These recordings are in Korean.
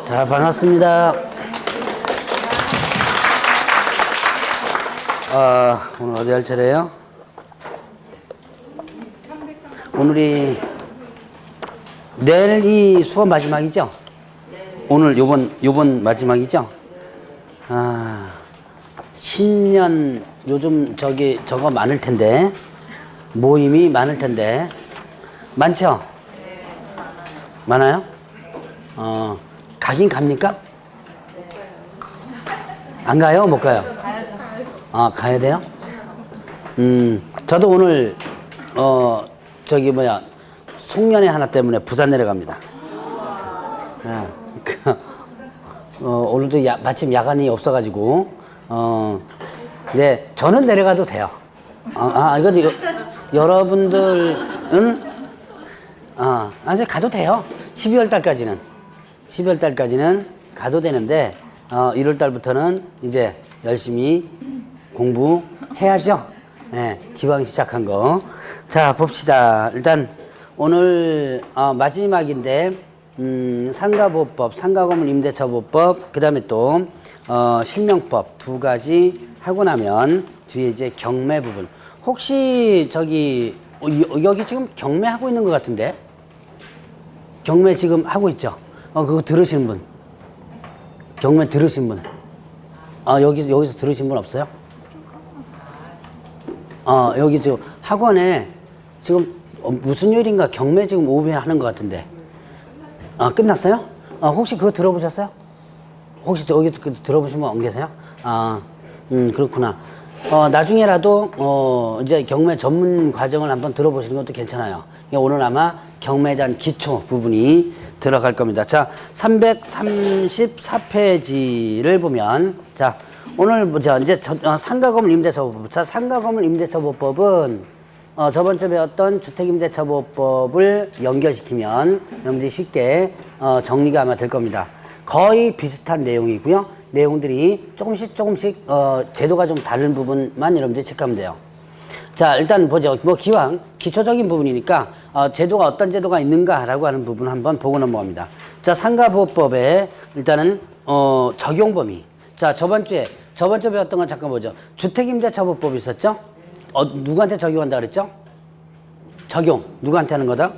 자, 반갑습니다. 오늘 어디 할 차례예요? 오늘이 내일이 수업 마지막이죠? 오늘 요번 마지막이죠? 신년 요즘 저거 많을 텐데 모임이 많을 텐데 많죠? 많아요? 가긴 갑니까? 안 가요? 못 가요? 가야 돼요? 저도 오늘 송년회 하나 때문에 부산 내려갑니다. 오늘도 마침 야간이 없어가지고 네, 저는 내려가도 돼요. 이거 여러분들은 아직 가도 돼요. 12월 달까지는 가도 되는데 1월 달부터는 이제 열심히 공부해야죠. 네, 기왕 시작한 거. 자, 봅시다. 일단 오늘 마지막인데 상가보호법, 상가건물 임대차보호법, 그 다음에 또 실명법 두 가지 하고 나면 뒤에 이제 경매 부분. 혹시 여기 지금 경매하고 있는 것 같은데? 경매 지금 하고 있죠? 그거 들으신 분? 경매 들으신 분? 여기서 들으신 분 없어요? 여기 지금 학원에 지금 무슨 요일인가 경매 지금 오후에 하는 것 같은데. 끝났어요? 혹시 그거 들어보셨어요? 혹시 여기 들어보신 분 안 계세요? 그렇구나. 나중에라도 이제 경매 전문 과정을 한번 들어보시는 것도 괜찮아요. 오늘 아마 경매에 대한 기초 부분이 들어갈 겁니다. 자, 334페이지를 보면, 자, 오늘 보자. 이제 상가건물 임대차보호법. 자, 상가건물 임대차보호법은 저번 주에 배웠던 주택임대차보호법을 연결시키면 여러분들이 쉽게 정리가 아마 될 겁니다. 거의 비슷한 내용이고요. 내용들이 조금씩 제도가 좀 다른 부분만 여러분들이 체크하면 돼요. 자, 일단 보죠. 기왕 기초적인 부분이니까 제도가 어떤 제도가 있는가라고 하는 부분 한번 보고 넘어갑니다. 자, 상가보호법에 일단은 적용 범위. 자, 저번 주에 배웠던 건 잠깐 보죠. 주택임대차보호법이 있었죠? 누구한테 적용한다 그랬죠? 적용 누구한테 하는 거다?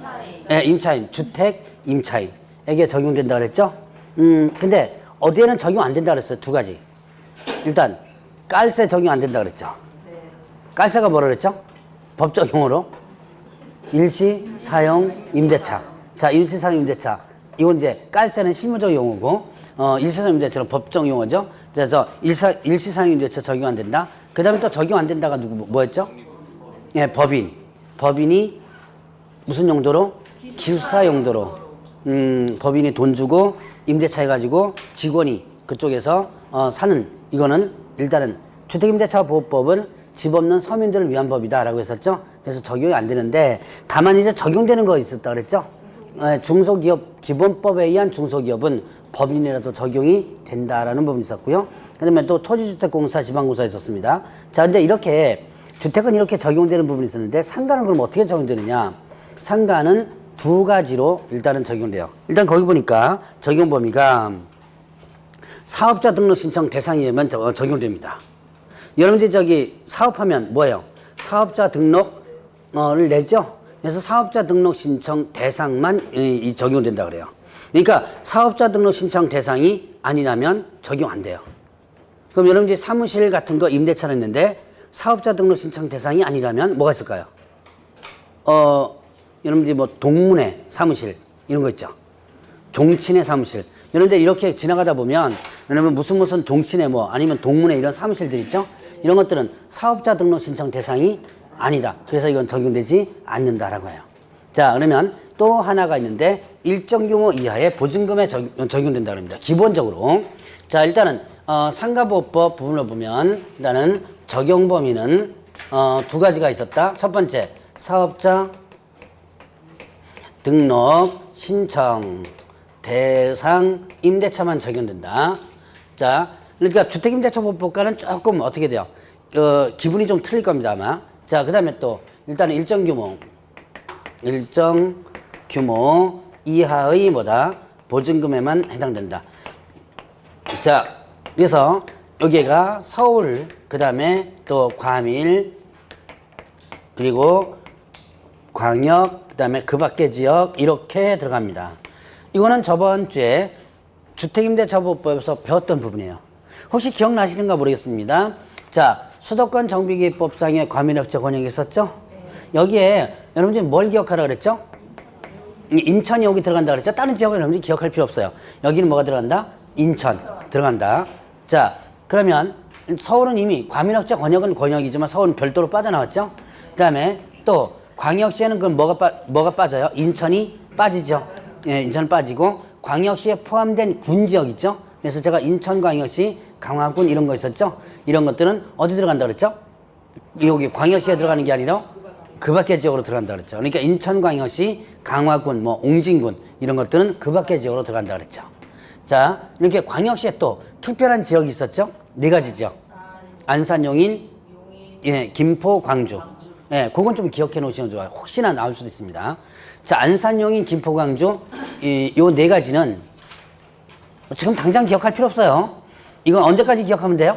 네, 임차인, 주택 임차인에게 적용된다 그랬죠? 근데 어디에는 적용 안 된다 그랬어요. 두 가지. 일단 깔세 적용 안 된다 그랬죠? 깔세가 뭐라 그랬죠? 법적 용어로 일시 사용 임대차. 자, 일시 사용 임대차. 이건 이제 깔세는 실무적 용어고 일시 사용 임대차는 법적 용어죠. 그래서 일시 사용 임대차 적용 안 된다. 그 다음에 또 적용 안 된다가 뭐였죠? 예, 법인이 무슨 용도로? 기숙사 용도로. 법인이 돈 주고 임대차 해가지고 직원이 그쪽에서 사는, 이거는 일단은 주택임대차보호법은 집 없는 서민들을 위한 법이다 라고 했었죠. 그래서 적용이 안 되는데, 다만 이제 적용되는 거 있었다 그랬죠. 중소기업 기본법에 의한 중소기업은 법인이라도 적용이 된다라는 부분이 있었고요. 그 다음에 또 토지주택공사 지방공사 있었습니다. 자, 근데 이렇게 주택은 이렇게 적용되는 부분이 있었는데 상가는 그럼 어떻게 적용되느냐? 상가는 두 가지로 일단은 적용돼요. 일단 거기 보니까 적용 범위가 사업자 등록 신청 대상이면 적용됩니다. 여러분들이 사업하면 뭐예요? 사업자 등록을 내죠? 그래서 사업자 등록 신청 대상만 적용된다 그래요. 그러니까 사업자 등록 신청 대상이 아니라면 적용 안 돼요. 그럼 여러분들이 사무실 같은 거 임대차를 했는데 사업자 등록 신청 대상이 아니라면 뭐가 있을까요? 여러분들이 동문회 사무실 이런 거 있죠. 종친회 사무실. 여러분들 이렇게 지나가다 보면 여러분 무슨 종친회 아니면 동문회 이런 사무실들 있죠. 이런 것들은 사업자 등록 신청 대상이 아니다. 그래서 이건 적용되지 않는다라고 해요. 자, 그러면 또 하나가 있는데 일정 규모 이하의 보증금에 적용된다고 합니다. 기본적으로. 자, 일단은 상가보호법 부분을 보면 일단은 적용 범위는 두 가지가 있었다. 첫 번째, 사업자 등록 신청 대상 임대차만 적용된다. 자, 그러니까 주택임대차보호법과는 조금 어떻게 돼요? 기분이 좀 틀릴 겁니다, 아마. 자, 그 다음에 또 일단은 일정 규모 이하의 보증금에만 해당된다. 자, 그래서 여기가 서울, 그 다음에 또 과밀, 그리고 광역, 그 다음에 그 밖의 지역 이렇게 들어갑니다. 이거는 저번 주에 주택임대차보호법에서 배웠던 부분이에요. 혹시 기억나시는가 모르겠습니다. 자, 수도권 정비기법상의 과밀업체 권역이 있었죠? 여기에 여러분들이 뭘 기억하라 그랬죠? 인천이 여기 들어간다 그랬죠? 다른 지역은 여러분들이 기억할 필요 없어요. 여기는 뭐가 들어간다? 인천 들어간다. 자, 그러면 서울은 이미 과밀업체 권역은 권역이지만 서울은 별도로 빠져나왔죠? 그 다음에 또 광역시에는 그럼 뭐가 빠져요? 인천이 빠지죠. 예, 인천 빠지고 광역시에 포함된 군 지역 있죠? 그래서 제가 인천광역시, 강화군 이런 거 있었죠? 이런 것들은 어디 들어간다 그랬죠? 여기 광역시에 들어가는 게 아니라 그 밖의 지역으로 들어간다 그랬죠. 그러니까 인천광역시, 강화군, 뭐 옹진군 이런 것들은 그 밖의 지역으로 들어간다 그랬죠. 자, 이렇게 광역시에 또 특별한 지역이 있었죠? 네 가지 지역. 안산, 용인, 예, 김포, 광주. 예, 그건 좀 기억해 놓으시면 좋아요. 혹시나 나올 수도 있습니다. 자, 안산, 용인, 김포, 광주 요 네 가지는 지금 당장 기억할 필요 없어요. 이건 언제까지 기억하면 돼요?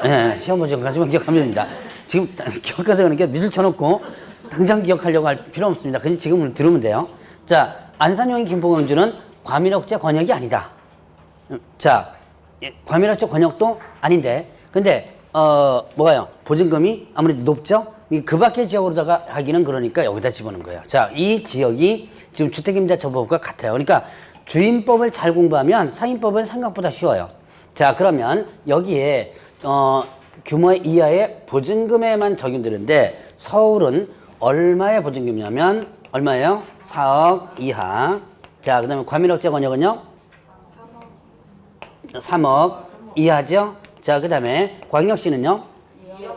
예, 시험 보기 전까지만 기억하면 됩니다. 지금 기억해서 그러니까 미술 쳐놓고 당장 기억하려고 할 필요 없습니다. 그냥 지금 들으면 돼요. 자, 안산, 용인, 김포, 광주는 과밀업체 권역이 아니다. 자, 과밀업체 권역도 아닌데, 근데 뭐가요? 보증금이 아무래도 높죠? 그 밖의 지역으로다가 하기는 그러니까 여기다 집어넣은 거예요. 자, 이 지역이 지금 주택임대차보호법과 같아요. 그러니까 주임법을 잘 공부하면 상임법은 생각보다 쉬워요. 자, 그러면 여기에 규모 이하의 보증금에만 적용되는데 서울은 얼마의 보증금이냐면 얼마예요? 4억 이하. 자, 그 다음에 과밀업체 권역은요? 3억 이하죠? 자, 그 다음에 광역시는요?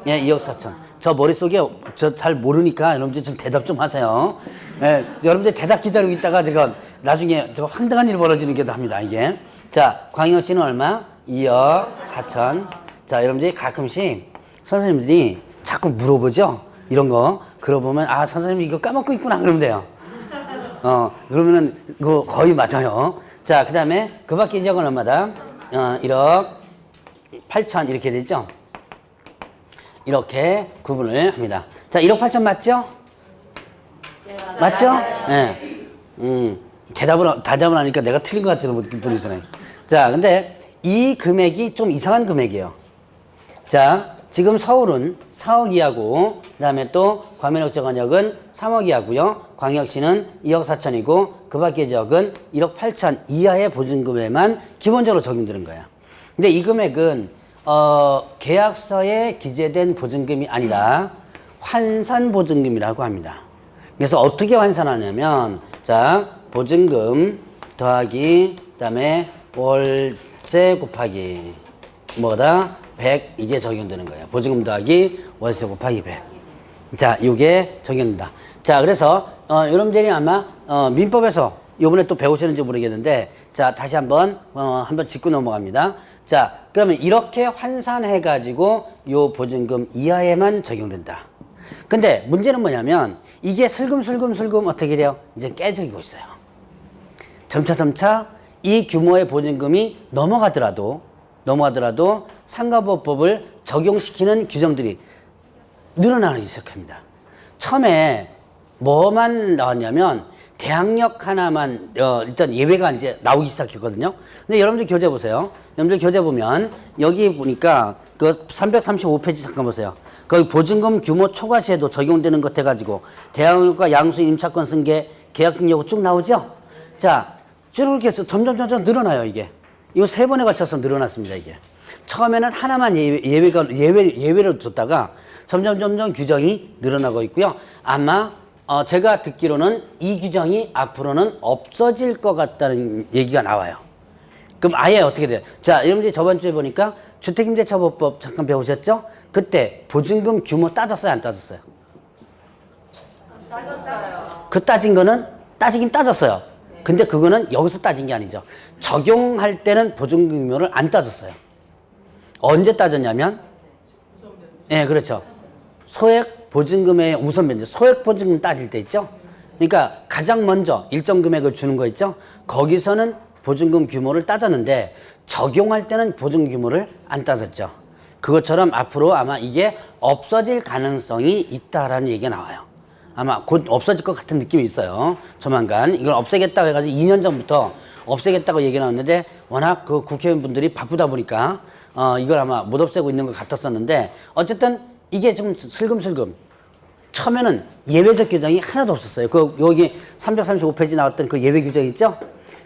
예, 2억 4천. 저 머릿속에 저 잘 모르니까 여러분들 좀 대답 좀 하세요. 예, 여러분들 대답 기다리고 있다가 제가 나중에 저 황당한 일 벌어지는 게도 합니다, 이게. 자, 광역시는 얼마? 2억 4천. 자, 여러분들이 가끔씩 선생님들이 자꾸 물어보죠? 이런 거. 그러보면, 아, 선생님 이거 까먹고 있구나. 그러면 돼요. 그러면은, 그거 거의 맞아요. 자, 그 다음에 그 밖의 지역은 얼마다? 1억 8천 이렇게 되죠? 이렇게 구분을 합니다. 자, 1억 8천 맞죠? 네, 맞죠? 네. 대답을 하니까 내가 틀린 것 같아서 못 들으시네. 자, 근데 이 금액이 좀 이상한 금액이에요. 자, 지금 서울은 4억 이하고, 그 다음에 또 과밀업체 권역은 3억 이하고요. 광역시는 2억 4천이고, 그 밖의 지역은 1억 8천 이하의 보증금에만 기본적으로 적용되는 거예요. 근데 이 금액은 계약서에 기재된 보증금이 아니라 환산보증금이라고 합니다. 그래서 어떻게 환산하냐면, 자, 보증금 더하기, 그 다음에 월세 곱하기, 뭐다? 100, 이게 적용되는 거예요. 보증금 더하기 월세 곱하기 100. 자, 이게 적용된다. 자, 그래서, 여러분들이 아마, 민법에서 요번에 또 배우시는지 모르겠는데, 자, 다시 한번 짚고 넘어갑니다. 자, 그러면 이렇게 환산해가지고 요 보증금 이하에만 적용된다. 근데 문제는 뭐냐면 이게 슬금슬금 어떻게 돼요? 이제 깨지고 있어요. 점차 이 규모의 보증금이 넘어가더라도 상가보호법을 적용시키는 규정들이 늘어나기 시작합니다. 처음에 뭐만 나왔냐면 대항력 하나만 일단 예외가 이제 나오기 시작했거든요. 근데 여러분들 교재 보세요. 여러분들 교재 보면 여기 보니까 그 335페이지 잠깐 보세요. 거기 보증금 규모 초과 시에도 적용되는 것 해가지고 대항력과 양수인 임차권 승계 계약금 여부 쭉 나오죠. 자, 이렇게 해서 점점 늘어나요. 이게 이거 3번에 걸쳐서 늘어났습니다. 이게 처음에는 하나만 예외를 줬다가 점점 규정이 늘어나고 있고요. 아마 제가 듣기로는 이 규정이 앞으로는 없어질 것 같다는 얘기가 나와요. 그럼 아예 어떻게 돼요? 자, 여러분들이 저번 주에 보니까 주택임대차보호법 잠깐 배우셨죠? 그때 보증금 규모 따졌어요? 안 따졌어요? 따졌어요. 그 따진 거는 따지긴 따졌어요. 근데 그거는 여기서 따진 게 아니죠. 적용할 때는 보증금 규모를 안 따졌어요. 언제 따졌냐면, 예, 그렇죠. 소액 보증금의 우선 변제, 소액 보증금 따질 때 있죠. 그러니까 가장 먼저 일정 금액을 주는 거 있죠. 거기서는 보증금 규모를 따졌는데 적용할 때는 보증금 규모를 안 따졌죠. 그것처럼 앞으로 아마 이게 없어질 가능성이 있다라는 얘기가 나와요. 아마 곧 없어질 것 같은 느낌이 있어요. 조만간 이걸 없애겠다고 해가지고 2년 전부터 없애겠다고 얘기 나왔는데 워낙 그 국회의원분들이 바쁘다 보니까 이걸 아마 못 없애고 있는 것 같았었는데 어쨌든 이게 좀 슬금슬금 처음에는 예외적 규정이 하나도 없었어요. 여기 335페이지 나왔던 그 예외 규정 있죠?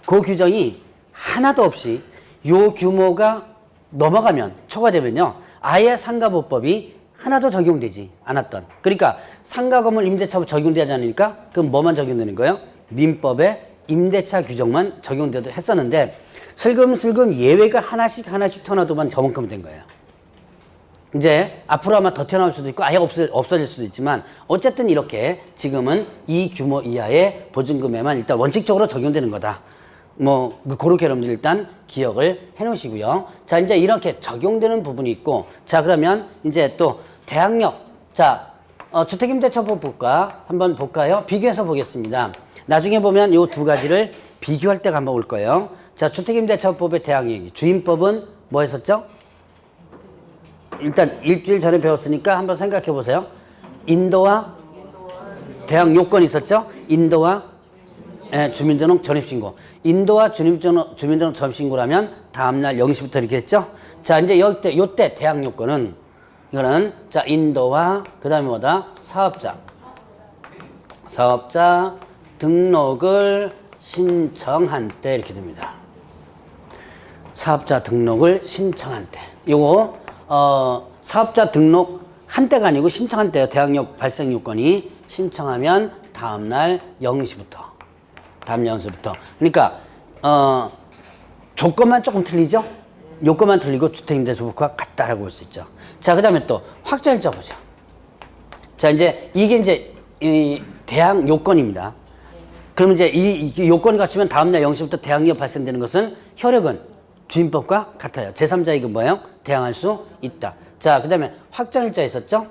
그 규정이 하나도 없이 요 규모가 넘어가면 초과되면요 아예 상가보법이 하나도 적용되지 않았던, 그러니까 상가건물 임대차법 적용되지 않으니까 그럼 뭐만 적용되는 거예요? 민법의 임대차 규정만 적용돼도 했었는데 슬금슬금 예외가 하나씩 튀어나오더만 저만큼 된 거예요. 이제 앞으로 아마 더 튀어나올 수도 있고 아예 없어질 수도 있지만 어쨌든 이렇게 지금은 이 규모 이하의 보증금에만 일단 원칙적으로 적용되는 거다. 뭐 그렇게 여러분들 일단 기억을 해 놓으시고요. 자, 이제 이렇게 적용되는 부분이 있고, 자 그러면 이제 또 대항력, 자 주택임대차법과 한번 볼까요? 비교해서 보겠습니다. 나중에 보면 요 두 가지를 비교할 때가 한번 올 거예요. 자, 주택임대차법의 대항력이, 주임법은 뭐 했었죠? 일단 일주일 전에 배웠으니까 한번 생각해 보세요. 인도와 대항 요건이 있었죠? 인도와 주민등록 전입신고. 인도와 주민등록 전입신고라면 다음날 0시부터 이렇게 했죠? 자, 이제 요때 대항 요건은 이거는 자, 인도와 그 다음에 뭐다? 사업자 등록을 신청한 때 이렇게 됩니다. 사업자 등록을 신청한 때. 요거 사업자 등록 한 때가 아니고 신청한 때요. 대항력 발생 요건이 신청하면 다음날 0시부터. 다음 0시부터. 그러니까 조건만 조금 틀리죠? 요건만 틀리고 주택임대차법과 같다라고 볼 수 있죠. 자, 그 다음에 또 확정일자 보죠. 자, 이제 이게 이제 이 대항 요건입니다. 그럼 이제 이 요건이 갖추면 다음날 0시부터 대항력 발생되는 것은 효력은 주임법과 같아요. 제3자에게 뭐예요? 대항할 수 있다. 자, 그 다음에 확정일자 있었죠?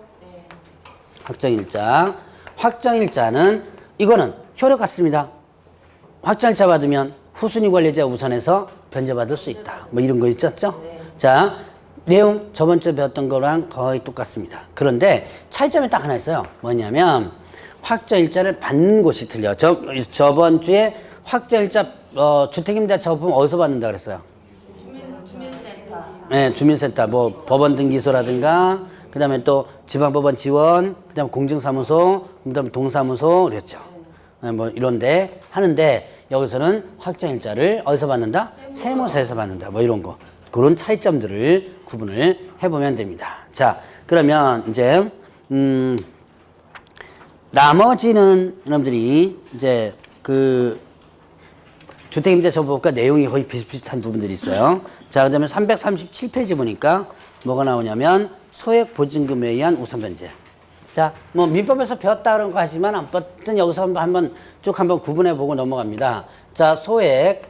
확정일자. 확정일자는 이거는 효력 같습니다. 확정일자 받으면 후순위 관리자 우선해서 변제받을 수 있다. 뭐 이런 거 있었죠? 자, 내용 저번 주에 배웠던 거랑 거의 똑같습니다. 그런데 차이점이 딱 하나 있어요. 뭐냐면 확정일자를 받는 곳이 틀려. 저번 주에 확정일자 주택임대차법 어디서 받는다 그랬어요? 주민센터. 네, 주민센터, 뭐 법원 등기소라든가, 그 다음에 또 지방법원 지원, 그 다음에 공증사무소, 그 다음에 동사무소 그랬죠. 네, 뭐 이런데 하는데 여기서는 확정일자를 어디서 받는다? 세무서에서 받는다. 뭐 이런 거. 그런 차이점들을 구분을 해보면 됩니다. 자, 그러면 이제 나머지는 여러분들이 이제 그 주택임대차법과 내용이 거의 비슷비슷한 부분들이 있어요. 자, 그 다음에 337페이지 보니까 뭐가 나오냐면 소액보증금에 의한 우선변제. 자, 뭐 민법에서 배웠다 그런 거 하지만 아무튼 여기서 한번 쭉 한번 구분해보고 넘어갑니다. 자, 소액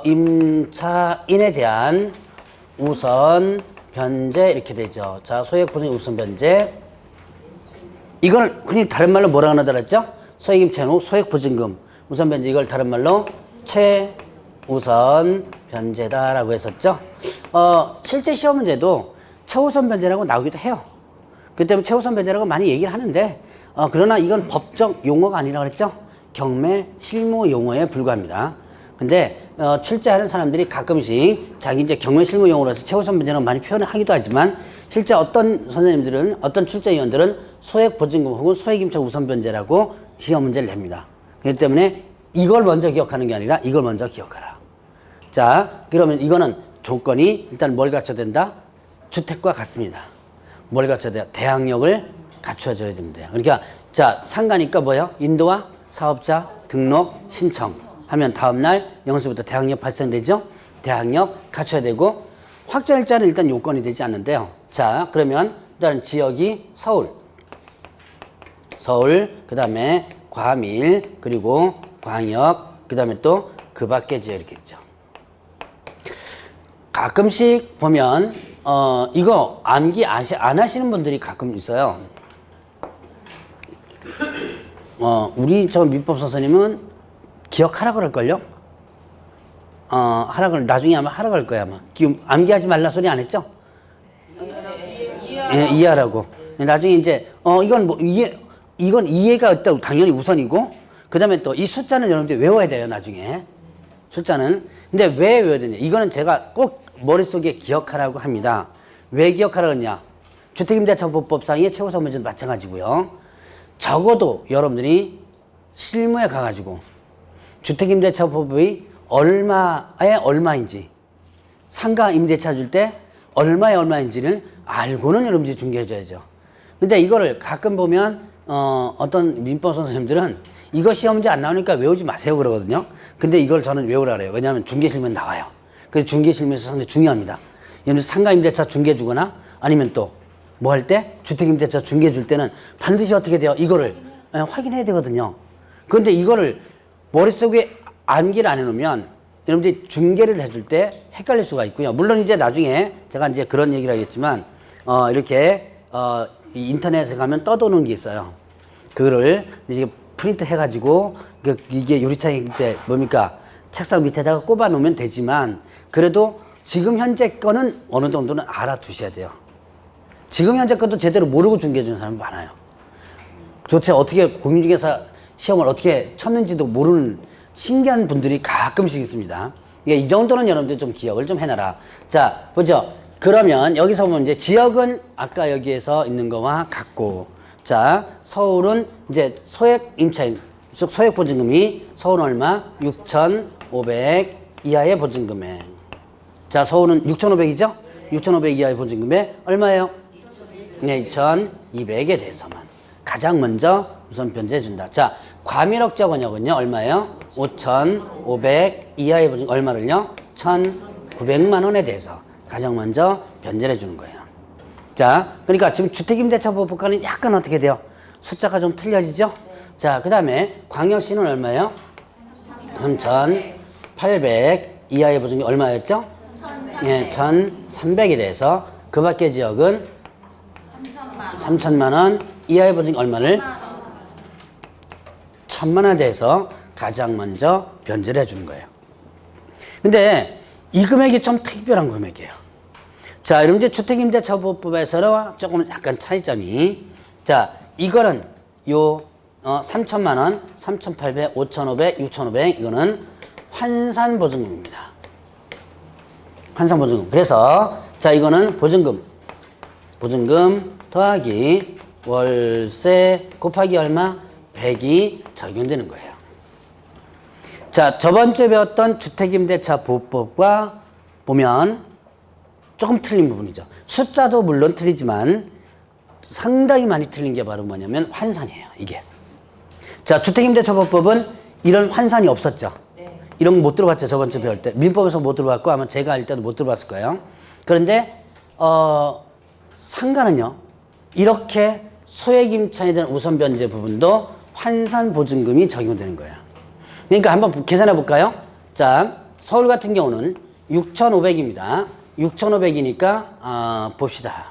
임차인에 대한 우선 변제 이렇게 되죠. 자, 소액보증 우선 변제. 이걸 흔히 다른 말로 뭐라고 하나 달았죠? 소액임차인 후 소액보증금 우선 변제, 이걸 다른 말로 최우선 변제다라고 했었죠. 실제 시험 문제도 최우선 변제라고 나오기도 해요. 그 때문에 최우선 변제라고 많이 얘기를 하는데 그러나 이건 법적 용어가 아니라 그랬죠. 경매 실무 용어에 불과합니다. 근데 출제하는 사람들이 가끔씩 자기 이제 경매 실무 용어로서 최우선 변제라고 많이 표현을 하기도 하지만 실제 어떤 선생님들은, 어떤 출제위원들은 소액보증금 혹은 소액임차 우선 변제라고 시험 문제를 냅니다. 그렇기 때문에 이걸 먼저 기억하는 게 아니라 이걸 먼저 기억하라. 자, 그러면 이거는 조건이 일단 뭘 갖춰야 된다? 주택과 같습니다. 뭘 갖춰야 돼요? 대항력을 갖춰줘야 됩니다. 그러니까 자, 상가니까 뭐예요? 인도와 사업자 등록 신청 하면 다음날 0시부터 대항력 발생되죠? 대항력 갖춰야 되고, 확정일자는 일단 요건이 되지 않는데요. 자, 그러면 일단 지역이 서울, 그 다음에 과밀, 그리고 광역, 그 다음에 또 그 밖의 지역 이렇게 있죠. 가끔씩 보면 이거 암기 안 하시는 분들이 가끔 있어요. 우리 저 민법 선생님은 기억하라 그럴걸요? 하라 그럴, 나중에 아마 하라 그럴 거야, 아마. 암기하지 말라 소리 안 했죠? 예, 이해하라고. 나중에 이제, 이건 뭐, 이건 이해가 일단 당연히 우선이고, 그 다음에 또 이 숫자는 여러분들이 외워야 돼요, 나중에. 숫자는. 근데 왜 외워야 되냐? 이거는 제가 꼭 머릿속에 기억하라고 합니다. 왜 기억하라고 했냐? 주택임대차보법상의 최우선 문제도 마찬가지고요. 적어도 여러분들이 실무에 가가지고 주택임대차법이 얼마에 얼마인지, 상가 임대차 줄 때 얼마에 얼마인지를 알고는 여러분들이 중개해줘야죠. 근데 이거를 가끔 보면 어떤 민법 선생님들은 이거 시험 문제 안 나오니까 외우지 마세요 그러거든요. 근데 이걸 저는 외우라 그래요. 왜냐하면 중개실면 나와요. 그래서 중개실면에서 상당히 중요합니다. 예를 들어 상가 임대차 중개 주거나 아니면 또 뭐 할 때 주택임대차 중개 줄 때는 반드시 어떻게 돼요? 이거를 확인해야 되거든요. 그런데 이거를 머릿속에 암기를 안 해놓으면 여러분들이 중개를 해줄 때 헷갈릴 수가 있고요. 물론 이제 나중에 제가 이제 그런 얘기를 하겠지만 이렇게 이 인터넷에 가면 떠도는 게 있어요. 그거를 이제 프린트 해가지고 이게 유리창에 이제 뭡니까 책상 밑에다가 꼽아 놓으면 되지만 그래도 지금 현재 거는 어느 정도는 알아두셔야 돼요. 지금 현재 것도 제대로 모르고 중개해 주는 사람이 많아요. 도대체 어떻게 공인중개사 시험을 어떻게 쳤는지도 모르는 신기한 분들이 가끔씩 있습니다. 이 정도는 여러분들 좀 기억을 좀 해놔라. 자, 보죠. 그러면 여기서 보면 이제 지역은 아까 여기에서 있는 거와 같고, 자, 서울은 이제 소액 임차인, 소액 보증금이 서울은 얼마? 6,500 이하의 보증금액. 자, 서울은 6,500이죠? 6,500 이하의 보증금액 얼마예요? 네, 2,200에 대해서만 가장 먼저 우선 변제해 준다. 자, 과밀억자 권역은요 얼마예요? 5,500 이하의 보증금 얼마를요? 1,900만 원에 대해서 가장 먼저 변제를 해주는 거예요. 자, 그러니까 지금 주택임대차법과는 약간 어떻게 돼요? 숫자가 좀 틀려지죠? 자, 그 다음에 광역시는 얼마예요? 3,800 이하의 보증금이 얼마였죠? 예, 1,300에 대해서 그 밖의 지역은 3천만 원 이하의 보증금 얼마를? 1,000만 원에 대해서 가장 먼저 변제를 해주는 거예요. 근데 이 금액이 좀 특별한 금액이에요. 자, 여러분들 주택임대차보호법에서는 조금 약간 차이점이, 자, 이거는 요 3천만 원, 3,800, 5,500, 6,500 이거는 환산보증금입니다. 환산보증금. 그래서 자, 이거는 보증금 더하기 월세 곱하기 얼마? 100이 적용되는 거예요. 자, 저번주에 배웠던 주택임대차보호법과 보면 조금 틀린 부분이죠. 숫자도 물론 틀리지만 상당히 많이 틀린 게 바로 뭐냐면 환산이에요, 이게. 자, 주택임대차보호법은 이런 환산이 없었죠. 네. 이런 거 못 들어봤죠, 저번주에 배울 때. 민법에서 못 들어봤고 아마 제가 할 때도 못 들어봤을 거예요. 그런데 상가는요, 이렇게 소액임차에 대한 우선 변제 부분도 환산보증금이 적용되는 거예요. 그러니까 한번 계산해 볼까요? 자, 서울 같은 경우는 6,500입니다. 6,500이니까 봅시다.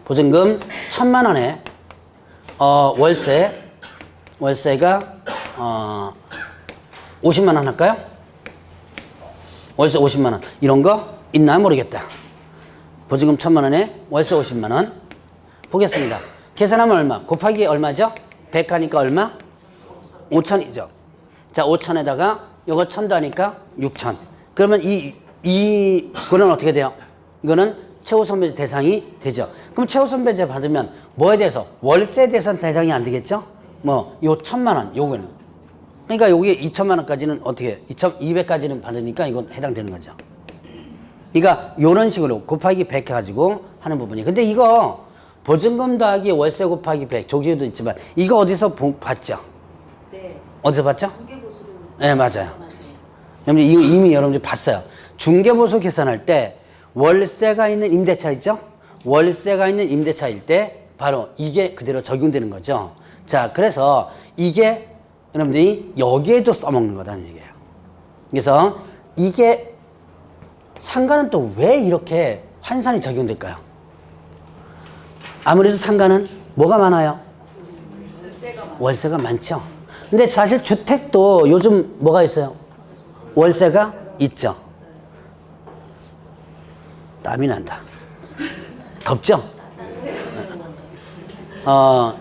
보증금 1,000만 원에 월세가 50만 원 할까요? 월세 50만 원. 이런 거 있나 모르겠다. 보증금 1,000만 원에 월세 50만 원. 보겠습니다. 계산하면 얼마? 곱하기 얼마죠? 100 하니까 얼마? 5,000이죠. 자, 5,000에다가 요거 1,000 더하니까 6,000. 그러면 이거는 어떻게 돼요? 이거는 최우선 배제 대상이 되죠. 그럼 최우선 배제 받으면 뭐에 대해서? 월세에 대해서는 대상이 안 되겠죠? 뭐, 요 1,000만 원, 요거는. 그러니까 여기에 2,000만 원까지는 어떻게, 2,200까지는 받으니까 이건 해당되는 거죠. 그러니까 요런 식으로 곱하기 100 해가지고 하는 부분이. 근데 이거 보증금 더하기 월세 곱하기 100, 조기에도 있지만 이거 어디서 봤죠? 네. 어디서 봤죠? 중개보수를. 네, 맞아요. 여러분들 이거 이미 여러분들 봤어요. 중개보수 계산할 때 월세가 있는 임대차 있죠? 월세가 있는 임대차일 때 바로 이게 그대로 적용되는 거죠. 자, 그래서 이게 여러분들이 여기에도 써먹는 거다는 얘기예요. 그래서 이게 상가는 또 왜 이렇게 환산이 적용될까요? 아무래도 상가는 뭐가 많아요? 월세가 많죠. 근데 사실 주택도 요즘 뭐가 있어요? 월세가 있죠. 땀이 난다. 덥죠?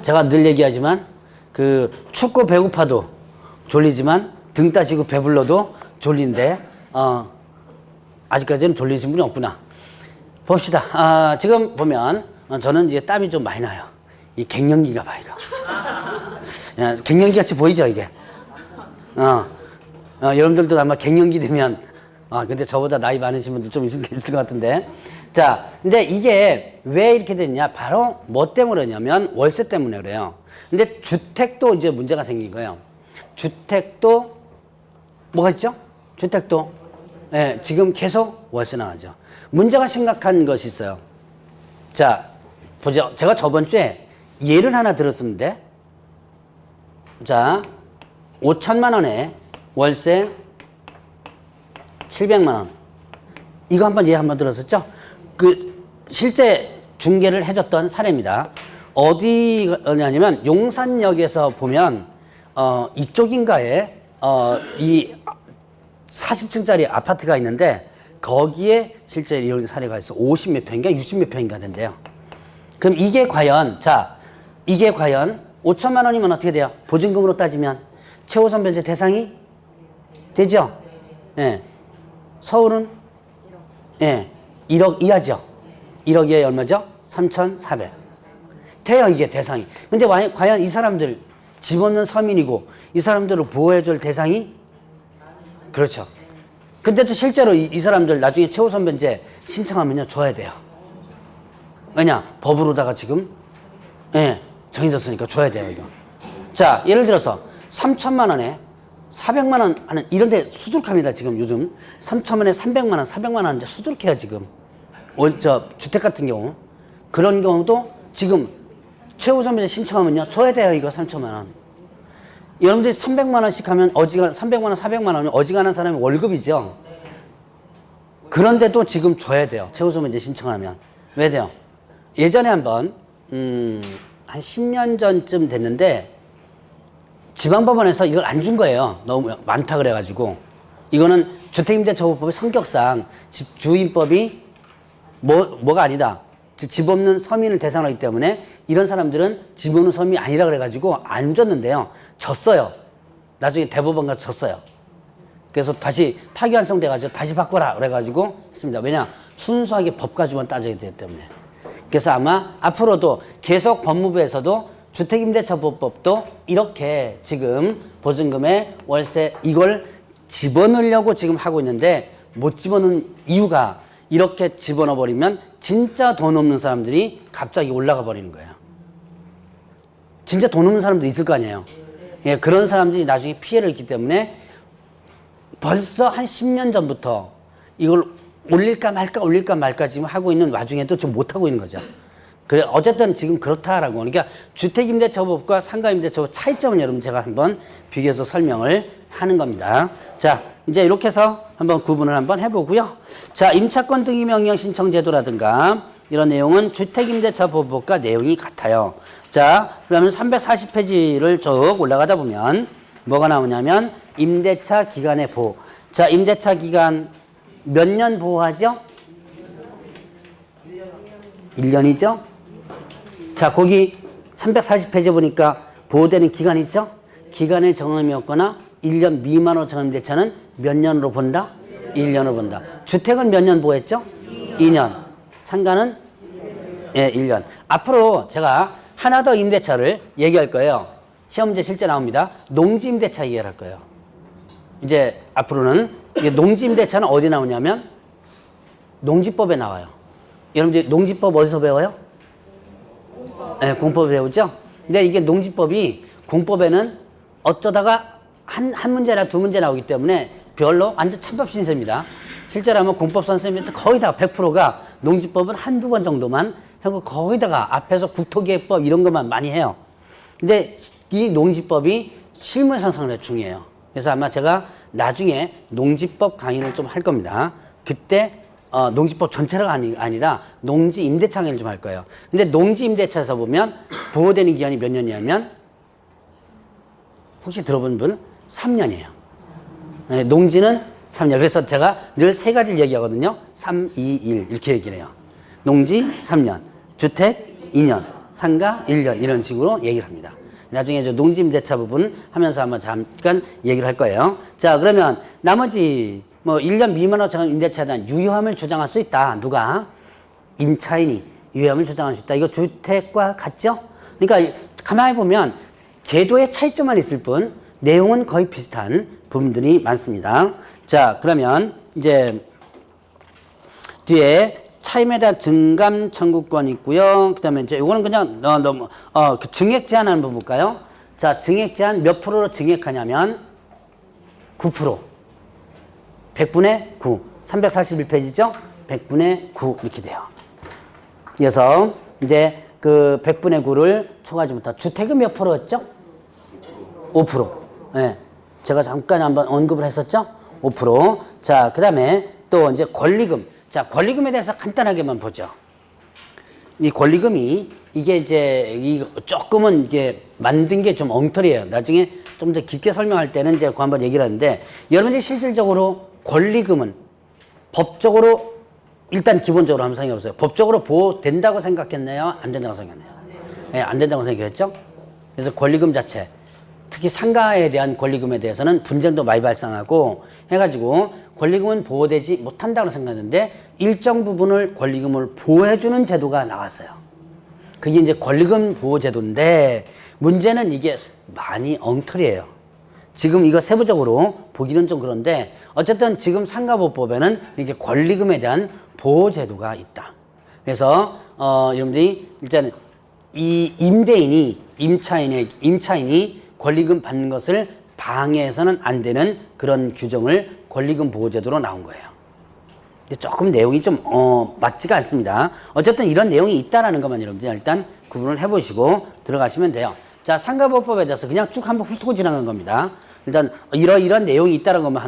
제가 늘 얘기하지만 그 춥고 배고파도 졸리지만 등 따시고 배불러도 졸린데 아직까지는 졸리신 분이 없구나. 봅시다. 지금 보면 저는 이제 땀이 좀 많이 나요. 이 갱년기가 봐 이거. 갱년기 같이 보이죠 이게. 여러분들도 아마 갱년기 되면 근데 저보다 나이 많으신 분들 좀 있을 것 같은데. 자, 근데 이게 왜 이렇게 됐냐? 바로 뭐 때문에냐면 월세 때문에 그래요. 근데 주택도 이제 문제가 생긴 거예요. 주택도 뭐가 있죠? 주택도 지금 계속 월세 나가죠. 문제가 심각한 것이 있어요. 자, 보죠. 제가 저번 주에 예를 하나 들었었는데, 자, 5천만 원에 월세 700만 원. 이거 한번 들었었죠? 그 실제 중개를 해줬던 사례입니다. 어디냐면 용산역에서 보면 이쪽인가에 이 40층짜리 아파트가 있는데 거기에 실제 이런 사례가 있어. 50 몇 평인가 60 몇 평인가 된대요. 그럼 이게 과연 5천만 원이면 어떻게 돼요? 보증금으로 따지면 최우선 변제 대상이 되죠? 예. 서울은 1억 이하죠. 1억 이하에 얼마죠? 3,400. 돼요, 이게 대상이. 근데 과연 이 사람들 집 없는 서민이고 이 사람들을 보호해줄 대상이? 그렇죠. 근데도 실제로 이 사람들 나중에 최우선 변제 신청하면요, 줘야 돼요. 왜냐? 법으로다가 지금 정해졌으니까 줘야 돼요, 이거. 자, 예를 들어서 3천만 원에 400만 원 하는 이런 데 수두룩합니다, 지금 요즘. 3천만 원에 300만 원, 400만 원 이제 수두룩해요, 지금. 주택 같은 경우. 그런 경우도 지금 최우선 변제 신청하면요, 줘야 돼요, 이거 3천만 원. 여러분들이 300만 원씩 하면 300만 원, 400만 원이 어지간한 사람이 월급이죠. 그런데도 지금 줘야 돼요, 최우선 변제 신청하면. 왜 돼요? 예전에 한번 한 10년 전쯤 됐는데 지방법원에서 이걸 안 준 거예요. 너무 많다 그래가지고. 이거는 주택임대차보호법의 성격상 집주인법이 뭐가 아니다. 집 없는 서민을 대상으로 하기 때문에 이런 사람들은 집 없는 서민이 아니라 그래가지고 안 줬는데요. 졌어요. 나중에 대법원 가서 졌어요. 그래서 다시 파기환송돼가지고 다시 바꿔라 그래가지고 했습니다. 왜냐? 순수하게 법 가지고만 따져야 되기 때문에. 그래서 아마 앞으로도 계속 법무부에서도 주택임대차보호법도 이렇게 지금 보증금에 월세 이걸 집어넣으려고 지금 하고 있는데 못 집어넣는 이유가 이렇게 집어넣어 버리면 진짜 돈 없는 사람들이 갑자기 올라가 버리는 거예요. 진짜 돈 없는 사람도 있을 거 아니에요. 예, 그런 사람들이 나중에 피해를 입기 때문에 벌써 한 10년 전부터 이걸 올릴까 말까 지금 하고 있는 와중에도 좀 못하고 있는 거죠. 그래, 어쨌든 지금 그렇다라고. 그러니까 주택임대차보호법과 상가임대차보호 차이점을 여러분 제가 한번 비교해서 설명을 하는 겁니다. 자, 이제 이렇게 해서 한번 구분을 한번 해보고요. 자, 임차권 등기 명령 신청 제도라든가 이런 내용은 주택임대차보호법과 내용이 같아요. 자, 그러면 340페이지를 쭉 올라가다 보면 뭐가 나오냐면 임대차 기간의 보호. 자, 임대차 기간 몇 년 보호하죠? 1년이죠? 자, 거기 340페이지 보니까 보호되는 기간 있죠? 기간의 정함이 없거나 1년 미만으로 정함된 차는 몇 년으로 본다? 1년으로 본다. 주택은 몇 년 보호했죠? 2년. 상가는? 1년. 앞으로 제가 하나 더 임대차를 얘기할 거예요. 시험 문제 실제 나옵니다. 농지 임대차 얘기할 거예요. 이제 앞으로는 농지 임대차는 어디 나오냐면 농지법에 나와요. 여러분들 농지법 어디서 배워요? 공법에 배우죠? 근데 이게 농지법이 공법에는 어쩌다가 한 문제나 두 문제 나오기 때문에 별로 완전 찬밥 신세입니다. 실제로 하면 공법 선생님한테 거의 다 100%가 농지법은 한두 번 정도만 하고 거기다가 앞에서 국토기획법 이런 것만 많이 해요. 근데 이 농지법이 실무에서 상당히 중요해요. 그래서 아마 제가 나중에 농지법 강의를 좀 할 겁니다. 그때 농지법 전체가 아니라 농지 임대차 강의를 좀 할 거예요. 근데 농지 임대차에서 보면 보호되는 기간이 몇 년이냐면 혹시 들어본 분? 3년이에요. 네, 농지는 3년. 그래서 제가 늘 세 가지를 얘기하거든요. 3, 2, 1 이렇게 얘기를 해요. 농지 3년, 주택 2년, 상가 1년 이런 식으로 얘기를 합니다. 나중에 저 농지 임대차 부분 하면서 한번 잠깐 얘기를 할 거예요. 자, 그러면 나머지 뭐 1년 미만으로 정한 임대차에 대한 유효함을 주장할 수 있다. 누가? 임차인이 유효함을 주장할 수 있다. 이거 주택과 같죠? 그러니까 가만히 보면 제도의 차이점만 있을 뿐 내용은 거의 비슷한 부분들이 많습니다. 자, 그러면 이제 뒤에 차임에 대한 증감 청구권 있고요. 그다음에 이제 이거는 그냥 그 증액 제한하는 부분 볼까요? 자, 증액 제한 몇 프로로 증액하냐면 9%. 100분의 9. 341페이지죠? 100분의 9 이렇게 돼요. 그래서 이제 그 100분의 9를 초과하지부터 주택은 몇 프로였죠? 5%. 예. 네. 제가 잠깐 한번 언급을 했었죠? 5%. 자, 그다음에 또 이제 권리금. 자, 권리금에 대해서 간단하게만 보죠. 이 권리금이 이게 이제 조금은 이게 만든 게 좀 엉터리예요. 나중에 좀 더 깊게 설명할 때는 제가 한번 얘기를 하는데 여러분들이 실질적으로 권리금은 법적으로 일단 기본적으로 한번 생각해 보세요. 법적으로 보호된다고 생각했나요? 안 된다고 생각했나요? 네, 안 된다고 생각했죠? 그래서 권리금 자체, 특히 상가에 대한 권리금에 대해서는 분쟁도 많이 발생하고 해가지고 권리금은 보호되지 못한다고 생각했는데 일정 부분을 권리금을 보호해주는 제도가 나왔어요. 그게 이제 권리금 보호제도인데 문제는 이게 많이 엉터리예요. 지금 이거 세부적으로 보기는 좀 그런데 어쨌든 지금 상가보법에는 이게 권리금에 대한 보호제도가 있다. 그래서 여러분들이 일단 이 임대인이 임차인이 권리금 받는 것을 방해해서는 안 되는 그런 규정을 권리금 보호제도로 나온 거예요. 근데 조금 내용이 좀 맞지가 않습니다. 어쨌든 이런 내용이 있다라는 것만 여러분들 일단 구분을 해보시고 들어가시면 돼요. 자, 상가보법에 대해서 그냥 쭉 한번 훑고 지나간 겁니다. 일단 이런 내용이 있다는 것만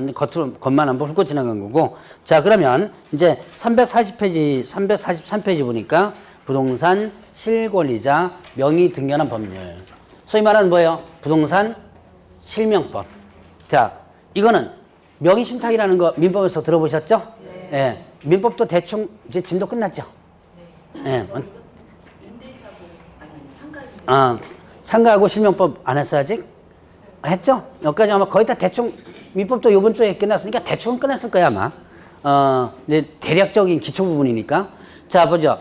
한번 훑고 지나간 거고. 자, 그러면 이제 340페이지 343페이지 보니까 부동산 실권리자 명의 등기하는 법률. 소위 말하는 뭐예요? 부동산 실명법. 자, 이거는 명의 신탁이라는 거 민법에서 들어보셨죠? 네. 예. 민법도 대충 이제 진도 끝났죠? 네. 예. 상가하고 실명법 안 했어 아직? 했죠? 여기까지 아마 거의 다 대충 민법도 이번 주에 끝났으니까 대충은 끝났을 거야 아마. 이제 대략적인 기초 부분이니까. 자, 보죠.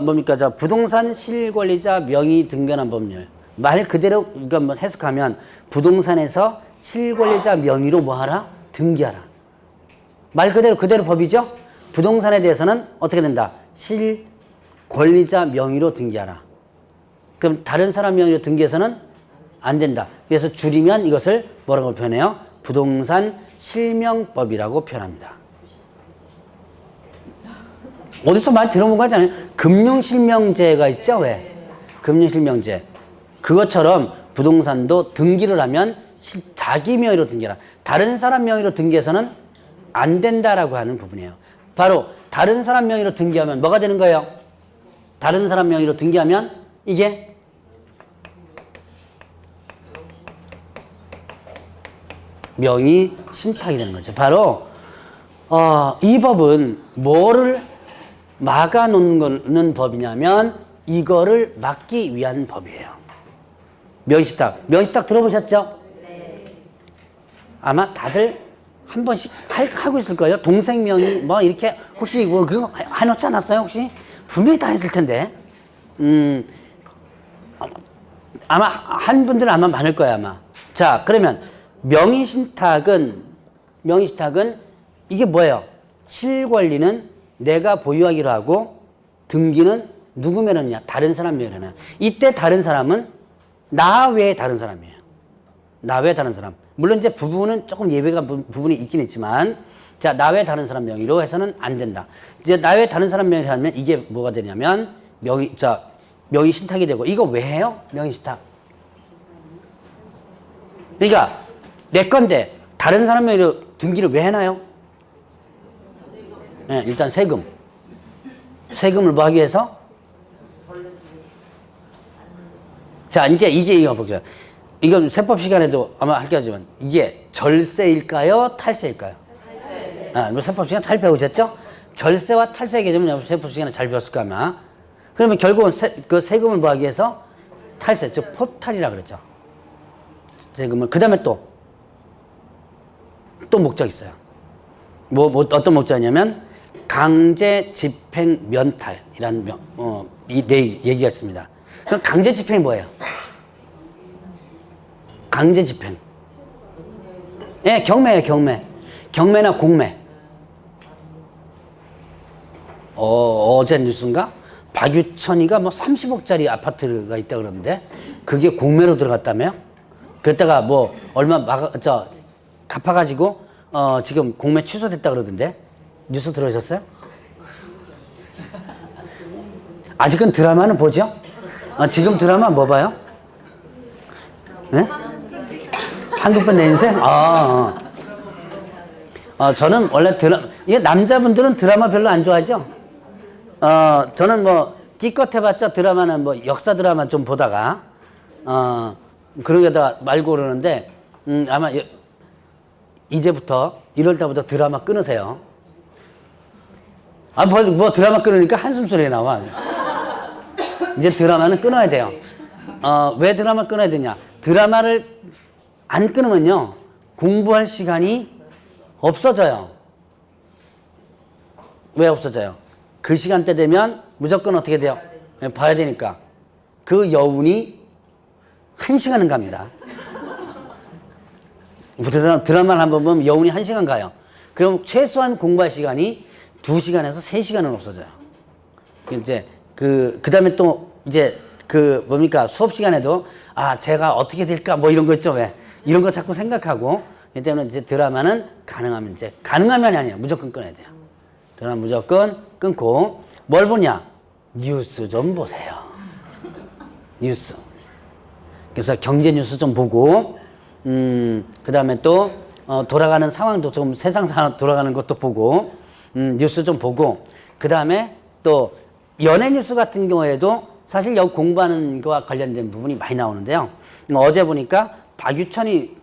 뭡니까? 자, 부동산 실권리자 명의 등기하는 법률. 말 그대로 이거 뭐 해석하면 부동산에서 실권리자 명의로 뭐하라? 등기하라. 말 그대로 법이죠? 부동산에 대해서는 어떻게 된다? 실권리자 명의로 등기하라. 그럼 다른 사람 명의로 등기해서는 안 된다. 그래서 줄이면 이것을 뭐라고 표현해요? 부동산 실명법이라고 표현합니다. 어디서 많이 들어본 거 하잖아요. 금융실명제가 있죠? 왜? 금융실명제. 그것처럼 부동산도 등기를 하면 자기 명의로 등기하라. 다른 사람 명의로 등기해서는 안 된다라고 하는 부분이에요. 바로 다른 사람 명의로 등기하면 뭐가 되는 거예요? 다른 사람 명의로 등기하면 이게 명의 신탁이 되는 거죠. 바로 이 법은 뭐를 막아놓는 법이냐면 이거를 막기 위한 법이에요. 명의신탁 들어보셨죠? 네. 아마 다들 한 번씩 하고 있을 거예요. 동생 명의 뭐 이렇게 혹시 뭐 그거 해놓지 않았어요? 혹시 분명히 다 했을 텐데. 아마 한 분들은 아마 많을 거야 아마. 자, 그러면 명의신탁은 이게 뭐예요? 실권리는 내가 보유하기로 하고 등기는 누구 면허냐? 다른 사람 면허냐? 이때 다른 사람은 나 외에 다른 사람이에요. 나 외에 다른 사람. 물론 이제 부분은 조금 예외가 부분이 있긴 있지만, 자, 나 외에 다른 사람 명의로 해서는 안 된다. 이제 나 외에 다른 사람 명의로 하면 이게 뭐가 되냐면 명의 신탁이 되고. 이거 왜 해요? 명의 신탁. 그러니까 내 건데 다른 사람 명의로 등기를 왜 해놔요? 네, 일단 세금을 뭐 하기 위해서? 자, 이제 이거 보죠. 이건 세법 시간에도 아마 할 거지만 이게 절세일까요? 탈세일까요? 탈세. 아, 뭐 세법 시간 잘 배우셨죠? 절세와 탈세 개념은 세법 시간에 잘 배웠을 거 아마. 그러면 결국은 그 세금을 뭐 하기 위해서 탈세, 즉 포탈이라 그랬죠. 세금을 그 다음에 또 목적 있어요. 어떤 목적이냐면 강제 집행 면탈이라는 얘기가 있습니다. 그럼 강제 집행이 뭐예요? 강제 집행. 예, 경매예요, 경매. 경매나 공매. 어제 뉴스인가? 박유천이가 뭐 30억짜리 아파트가 있다 그러는데 그게 공매로 들어갔다며요? 그랬다가 뭐 얼마 갚아가지고 지금 공매 취소됐다 그러던데 뉴스 들으셨어요? 아직은 드라마는 보죠? 지금 드라마 뭐 봐요? 네? 한국분 내 인생? 저는 원래 이게 남자분들은 드라마 별로 안 좋아하죠? 저는 뭐 기껏 해봤자 드라마는 뭐 역사 드라마 좀 보다가 그러게다가 말고 그러는데 아마 이제부터 1월달부터 드라마 끊으세요. 뭐 드라마 끊으니까 한숨소리가 나와. 이제 드라마는 끊어야 돼요. 왜 드라마 끊어야 되냐? 드라마를 안 끊으면요 공부할 시간이 없어져요. 왜 없어져요? 그 시간대 되면 무조건 어떻게 돼요? 봐야 되니까. 그 여운이 1시간은 갑니다. 드라마를 한번 보면 여운이 1시간 가요. 그럼 최소한 공부할 시간이 2시간에서 3시간은 없어져요. 이제 그 다음에 또 이제 수업 시간에도 제가 어떻게 될까 뭐 이런 거 있죠. 왜? 이런 거 자꾸 생각하고. 이 때문에 이제 드라마는 가능하면이 아니에요. 무조건 끊어야 돼요. 드라마 무조건 끊고 뭘 보냐? 뉴스 좀 보세요. 뉴스. 그래서 경제 뉴스 좀 보고 그 다음에 또 돌아가는 상황도 좀 세상 상황 돌아가는 것도 보고 뉴스 좀 보고 그 다음에 또 연예 뉴스 같은 경우에도 사실 여기 공부하는 거와 관련된 부분이 많이 나오는데요. 어제 보니까 박유천이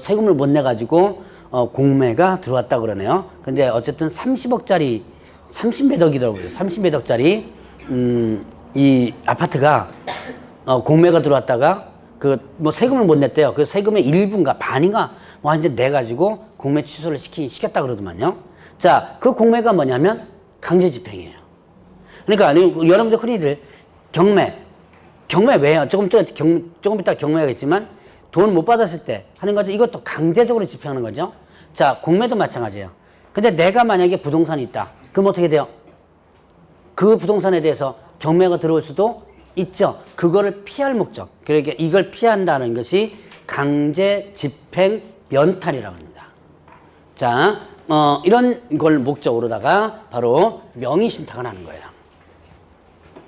세금을 못 내가지고 공매가 들어왔다 그러네요. 근데 어쨌든 30억짜리 30몇 억이더라고요. 30몇 억짜리 이 아파트가 공매가 들어왔다가 뭐 세금을 못 냈대요. 그 세금의 일부인가 반인가 완전 내가지고 공매 취소를 시켰다 그러더만요. 자, 그 공매가 뭐냐면 강제 집행이에요. 그러니까 여러분들 흔히들 경매 왜 해요? 조금 이따 경매하겠지만 돈 못 받았을 때 하는 거죠. 이것도 강제적으로 집행하는 거죠. 자, 공매도 마찬가지예요. 근데 내가 만약에 부동산이 있다. 그럼 어떻게 돼요? 그 부동산에 대해서 경매가 들어올 수도 있죠. 그거를 피할 목적. 그러니까 이걸 피한다는 것이 강제 집행 면탈이라고 합니다. 자, 이런 걸 목적으로다가 바로 명의신탁을 하는 거예요.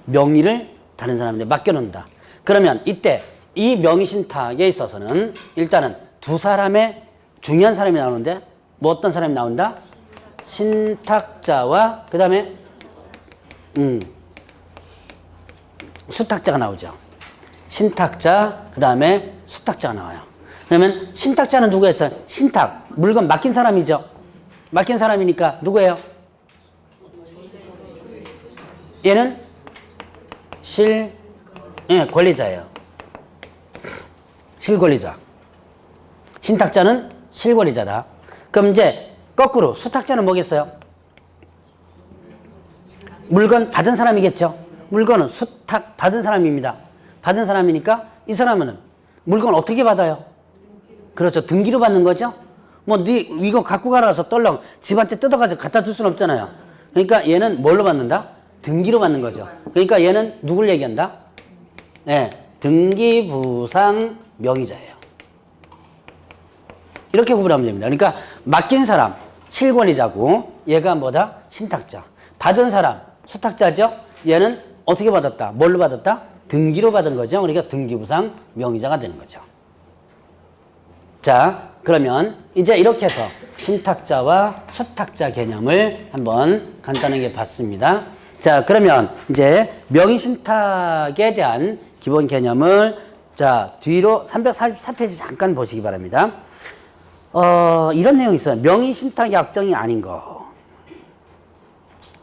명의를 다른 사람한테 맡겨놓는다. 그러면 이때 이 명의신탁에 있어서는 일단은 두 사람의 중요한 사람이 나오는데 뭐 어떤 사람이 나온다? 신탁자와 그 다음에 수탁자가 나오죠. 신탁자 그 다음에 수탁자가 나와요. 그러면 신탁자는 누구였어요? 신탁 물건 맡긴 사람이죠. 맡긴 사람이니까 누구예요? 얘는 권리자예요. 실권리자. 신탁자는 실권리자다. 그럼 이제 거꾸로 수탁자는 뭐겠어요? 물건 받은 사람이겠죠. 물건은 수탁 받은 사람입니다. 받은 사람이니까 이 사람은 물건 어떻게 받아요? 그렇죠. 등기로 받는 거죠. 뭐 이거 갖고 가라서 떨렁 집한테 뜯어가지고 갖다 줄 수는 없잖아요. 그러니까 얘는 뭘로 받는다? 등기로 받는 거죠. 그러니까 얘는 누굴 얘기한다? 네, 등기부상 명의자예요. 이렇게 구분하면 됩니다. 그러니까 맡긴 사람 실권리자고 얘가 뭐다? 신탁자. 받은 사람 수탁자죠. 얘는 어떻게 받았다? 뭘로 받았다? 등기로 받은 거죠. 그러니까 등기부상 명의자가 되는 거죠. 자, 그러면 이제 이렇게 해서 신탁자와 수탁자 개념을 한번 간단하게 봤습니다. 자, 그러면 이제 명의신탁에 대한 기본 개념을 자, 뒤로 344페이지 잠깐 보시기 바랍니다. 이런 내용이 있어요. 명의신탁 약정이 아닌 거.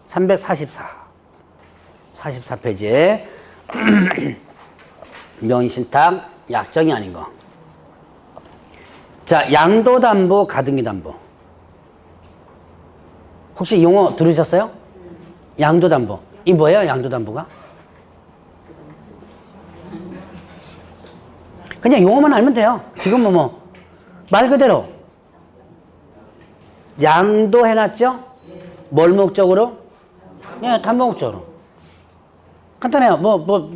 44페이지에 명의신탁 약정이 아닌 거. 자, 양도담보, 가등기담보. 혹시 용어 들으셨어요? 양도담보. 이 뭐예요, 양도담보가? 그냥 용어만 알면 돼요. 지금 말 그대로. 양도해놨죠? 뭘 목적으로? 예, 담보 목적으로. 간단해요.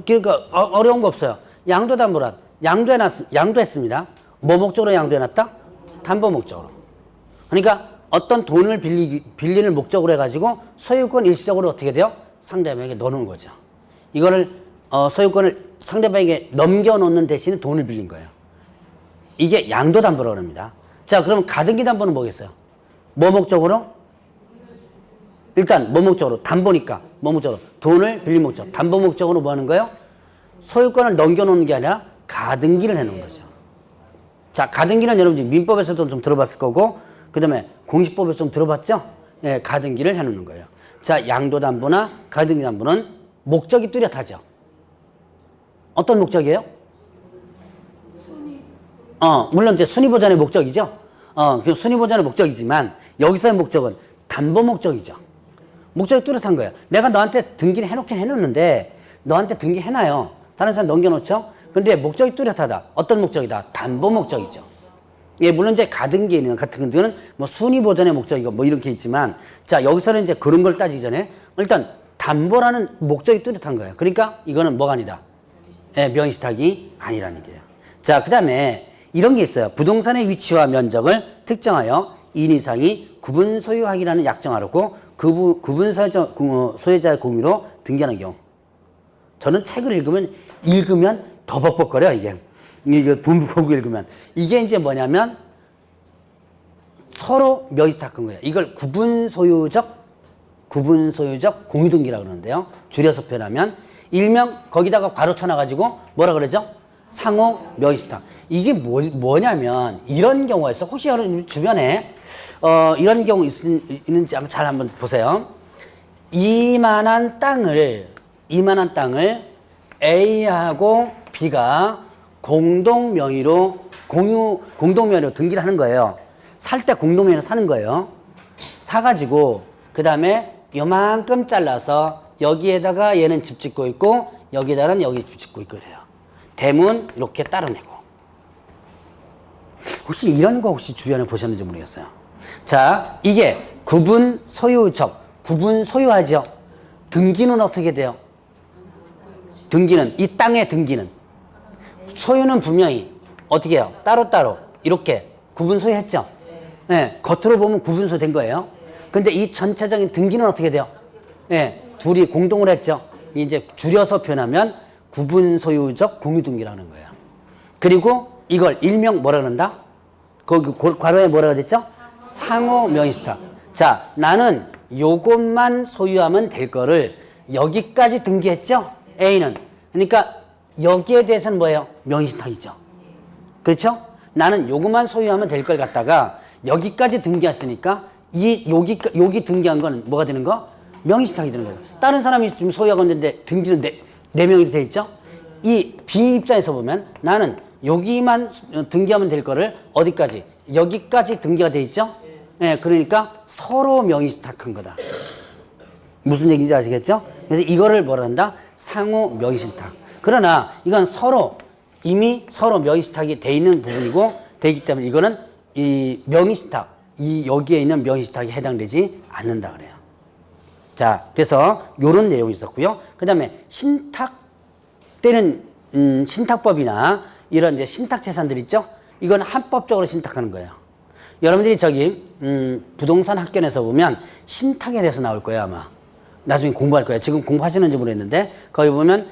그러니까 어려운 거 없어요. 양도담보란 양도했습니다. 뭐 목적으로 양도해놨다? 담보 목적으로. 그러니까 어떤 돈을 빌리는 목적으로 해가지고 소유권 일시적으로 어떻게 돼요? 상대방에게 넣어놓은 거죠. 이거를 소유권을 상대방에게 넘겨놓는 대신에 돈을 빌린 거예요. 이게 양도담보라고 합니다. 자, 그럼 가등기담보는 뭐겠어요? 뭐 목적으로? 일단 뭐 목적으로? 담보니까 뭐 목적으로? 돈을 빌린 목적. 담보 목적으로 뭐 하는 거예요? 소유권을 넘겨놓는 게 아니라 가등기를 해놓은 거죠. 자, 가등기는 여러분들 민법에서도 좀 들어봤을 거고, 그 다음에 공시법에서 좀 들어봤죠? 예, 가등기를 해놓는 거예요. 자, 양도담보나 가등기담보는 목적이 뚜렷하죠. 어떤 목적이에요? 물론 이제 순위보전의 목적이죠. 그 순위보전의 목적이지만 여기서의 목적은 담보 목적이죠. 목적이 뚜렷한 거예요. 내가 너한테 등기를 해놓긴 해놓는데 너한테 등기 해놔요. 다른 사람 넘겨놓죠. 근데 목적이 뚜렷하다. 어떤 목적이다? 담보 목적이죠. 예, 물론 이제 가등기는 같은 경우는 뭐 순위보전의 목적이고 뭐 이렇게 있지만, 자, 여기서는 이제 그런 걸 따지기 전에 일단 담보라는 목적이 뚜렷한 거예요. 그러니까 이거는 뭐가 아니다? 예, 명의신탁이 아니라는 거예요. 자, 그 다음에 이런 게 있어요. 부동산의 위치와 면적을 특정하여 2인 이상이 구분 소유하기라는 약정하고 구분 소유자의 공유로 등기하는 경우. 저는 책을 읽으면 더 벅벅거려, 이게 보고 읽으면. 이게 이제 뭐냐면 서로 명의신탁한 거예요. 이걸 구분 소유적 공유등기라고 그러는데요. 줄여서 표현하면 일명 거기다가 괄호 쳐놔가지고 뭐라 그러죠? 상호 명의신탁. 이게 뭐냐면 이런 경우가 있어. 혹시 여러분 주변에 이런 경우 있는지 잘 한번 보세요. 이만한 땅을 A하고 B가 공동명의로 등기를 하는 거예요. 살 때 공동명의로 사는 거예요. 사가지고 그 다음에 요만큼 잘라서 여기에다가 얘는 집 짓고 있고 여기에다가는 여기 집 짓고 있고 그래요. 대문 이렇게 따로내고. 혹시 이런 거 혹시 주변에 보셨는지 모르겠어요. 자, 이게 구분 소유하죠. 등기는 어떻게 돼요? 등기는 이 땅의 등기는 소유는 분명히 어떻게 해요? 따로따로 이렇게 구분 소유했죠. 네, 겉으로 보면 구분 소유된 거예요. 근데 이 전체적인 등기는 어떻게 돼요? 네, 둘이 공동으로 했죠. 이제 줄여서 표현하면 구분 소유적 공유 등기라는 거예요. 그리고 이걸 일명 뭐라 그런다? 거기 괄호에 뭐라고 됐죠? 상호 명의신탁. 자, 나는 요것만 소유하면 될 거를 여기까지 등기했죠? A는. 그러니까 여기에 대해서는 뭐예요? 명의신탁이죠. 그렇죠? 나는 요것만 소유하면 될 걸 갖다가 여기까지 등기했으니까 여기 등기한 건 뭐가 되는 거? 명의신탁이 되는 거예요. 다른 사람이 지금 소유하고 있는데 등기는 네 명이 돼 있죠? 이 B 입장에서 보면 나는 여기만 등기하면 될 거를 어디까지? 여기까지 등기가 돼 있죠? 네, 그러니까 서로 명의신탁한 거다. 무슨 얘기인지 아시겠죠? 그래서 이거를 뭐라 한다? 상호 명의신탁. 그러나 이건 이미 서로 명의신탁이 돼 있는 부분이고 되기 때문에 이거는 이 명의신탁, 여기에 있는 명의신탁에 해당되지 않는다 그래요. 자, 그래서 요런 내용이 있었고요. 그 다음에 신탁 때는 신탁법이나 이런 이제 신탁 재산들 있죠? 이건 합법적으로 신탁하는 거예요. 여러분들이 부동산 학견에서 보면 신탁에 대해서 나올 거예요, 아마. 나중에 공부할 거예요. 지금 공부하시는지 모르겠는데 거기 보면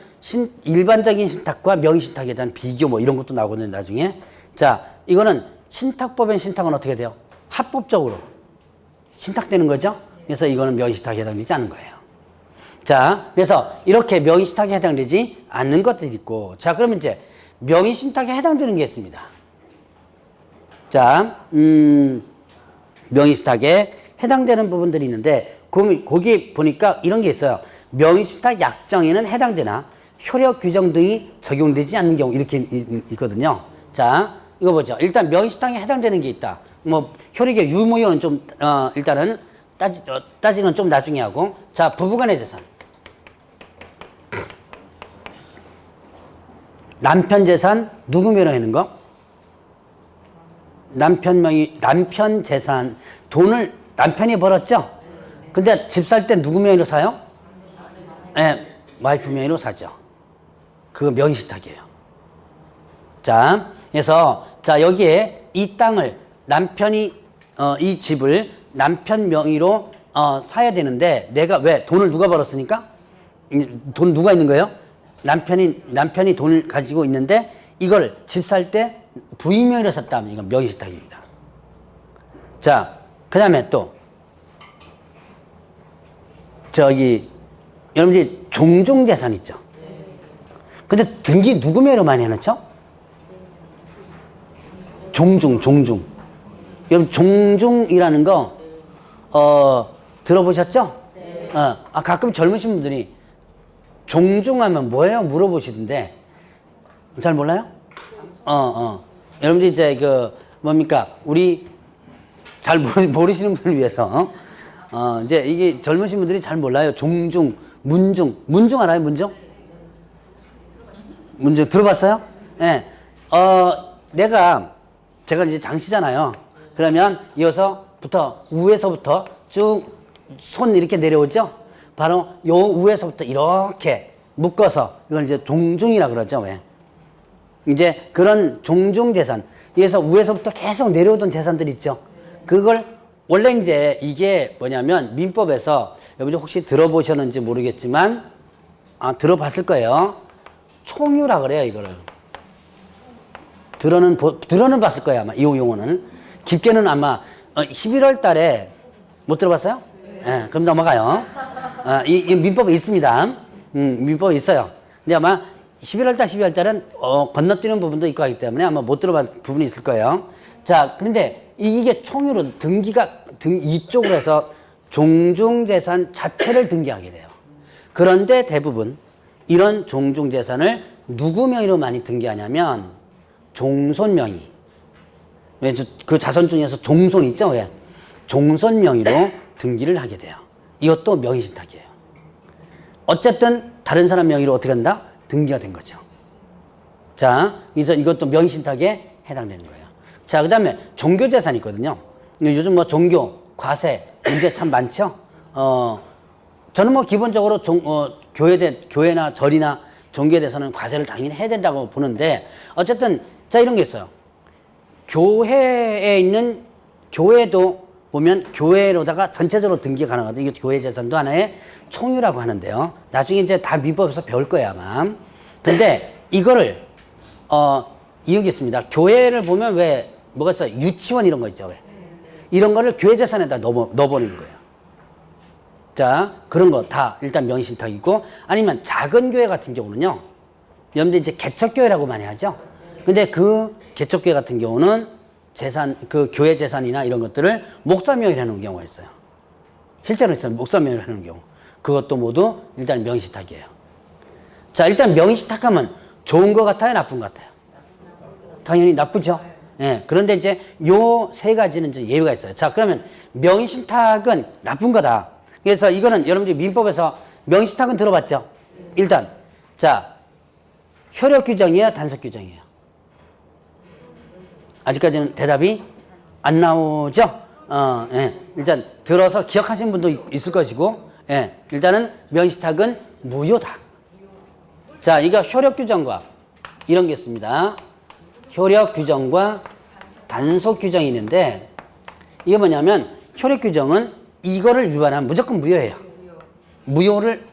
일반적인 신탁과 명의신탁에 대한 비교 뭐 이런 것도 나오거든요, 나중에. 자, 이거는 신탁법의 신탁은 어떻게 돼요? 합법적으로 신탁되는 거죠? 그래서 이거는 명의신탁에 해당되지 않는 거예요. 자, 그래서 이렇게 명의신탁에 해당되지 않는 것들이 있고, 자, 그러면 이제 명의신탁에 해당되는 게 있습니다. 자, 명의신탁에 해당되는 부분들이 있는데 거기 보니까 이런 게 있어요. 명의신탁 약정에는 해당되나 효력 규정 등이 적용되지 않는 경우 이렇게 있거든요. 자, 이거 보죠. 일단 명의신탁에 해당되는 게 있다. 뭐 효력의 유무효는 좀 일단은 따지는 좀 나중에 하고. 자, 부부간의 재산. 남편 재산 누구 명의로 하는 거? 남편 재산 돈을 남편이 벌었죠? 근데 집 살 때 누구 명의로 사요? 네, 와이프 명의로 사죠. 그거 명의신탁이에요. 자, 그래서 자 여기에 이 땅을 남편이 이 집을 남편 명의로 사야 되는데 내가 왜 돈을 누가 벌었으니까 돈 누가 있는 거예요? 남편이 돈을 가지고 있는데 이걸 집 살 때 부인 명의로 샀다면 이건 명의신탁입니다. 자, 그 다음에 또 여러분들이 종중재산 있죠. 근데 등기 누구 명의로 많이 해놓죠? 종중. 여러분 종중이라는 거 들어보셨죠? 네. 가끔 젊으신 분들이 종중하면 뭐예요? 물어보시던데 잘 몰라요? 여러분들이 이제 뭡니까? 우리 잘 모르시는 분을 위해서 이제 이게 젊으신 분들이 잘 몰라요. 종중, 문중 알아요? 문중 들어봤어요? 예. 네. 제가 이제 장씨잖아요. 그러면 이어서부터 위에서부터 쭉 손 이렇게 내려오죠? 바로 요 위에서부터 이렇게 묶어서 이걸 이제 종중이라 그러죠. 왜? 이제 그런 종중재산, 위에서 위에서부터 계속 내려오던 재산들 있죠. 그걸 원래 이제 이게 뭐냐면 민법에서 여러분들 혹시 들어보셨는지 모르겠지만 들어봤을 거예요. 총유라 그래요. 이거를 들어는 봤을 거예요. 아마 이 용어는 깊게는 아마 11월 달에 못 들어봤어요? 네, 그럼 넘어가요. 이 민법에 있습니다. 민법에 있어요. 근데 아마 11월 달, 12월 달은 건너뛰는 부분도 있고 하기 때문에 아마 못 들어본 부분이 있을 거예요. 자, 그런데 이게 총유로 이쪽으로 해서 종중재산 자체를 등기하게 돼요. 그런데 대부분 이런 종중재산을 누구 명의로 많이 등기하냐면 종손 명의. 왜 그 자손 중에서 종손 있죠? 왜? 종손 명의로 등기를 하게 돼요. 이것도 명의신탁이에요. 어쨌든 다른 사람 명의로 어떻게 한다? 등기가 된 거죠. 자, 그래서 이것도 명의신탁에 해당되는 거예요. 자, 그 다음에 종교재산이 있거든요. 요즘 뭐 종교, 과세 문제 참 많죠? 저는 뭐 기본적으로 교회나 절이나 종교에 대해서는 과세를 당연히 해야 된다고 보는데 어쨌든 자, 이런 게 있어요. 교회에 있는 교회도 보면 교회로다가 전체적으로 등기가 가능하다. 이게 교회 재산도 하나의 총유라고 하는데요. 나중에 이제 다 민법에서 배울 거예요, 아마. 근데 이거를 여기 있습니다. 교회를 보면 왜 뭐가 있어요? 유치원 이런 거 있죠, 왜? 이런 거를 교회 재산에다 넣어버리는 거예요. 자, 그런 거 다 일단 명의신탁이고 아니면 작은 교회 같은 경우는요. 여러분들 이제 개척교회라고 많이 하죠. 근데 그 개척교회 같은 경우는 그 교회 재산이나 이런 것들을 목사 명의로 해놓은 경우가 있어요. 실제로 있어요. 목사 명의로 해놓은 경우. 그것도 모두 일단 명의신탁이에요. 자, 일단 명의신탁하면 좋은 것 같아요? 나쁜 것 같아요? 당연히 나쁘죠. 예. 그런데 이제 요 세 가지는 이제 예외가 있어요. 자, 그러면 명의신탁은 나쁜 거다. 그래서 이거는 여러분들이 민법에서 명의신탁은 들어봤죠? 일단, 자, 효력 규정이에요? 단속 규정이에요? 아직까지는 대답이 안 나오죠? 예. 일단 들어서 기억하시는 분도 있을 것이고, 예. 일단은 명의신탁은 무효다. 자, 이거 효력 규정과 이런 게 있습니다. 효력 규정과 단속 규정이 있는데, 이게 뭐냐면, 효력 규정은 이거를 위반하면 무조건 무효예요. 무효를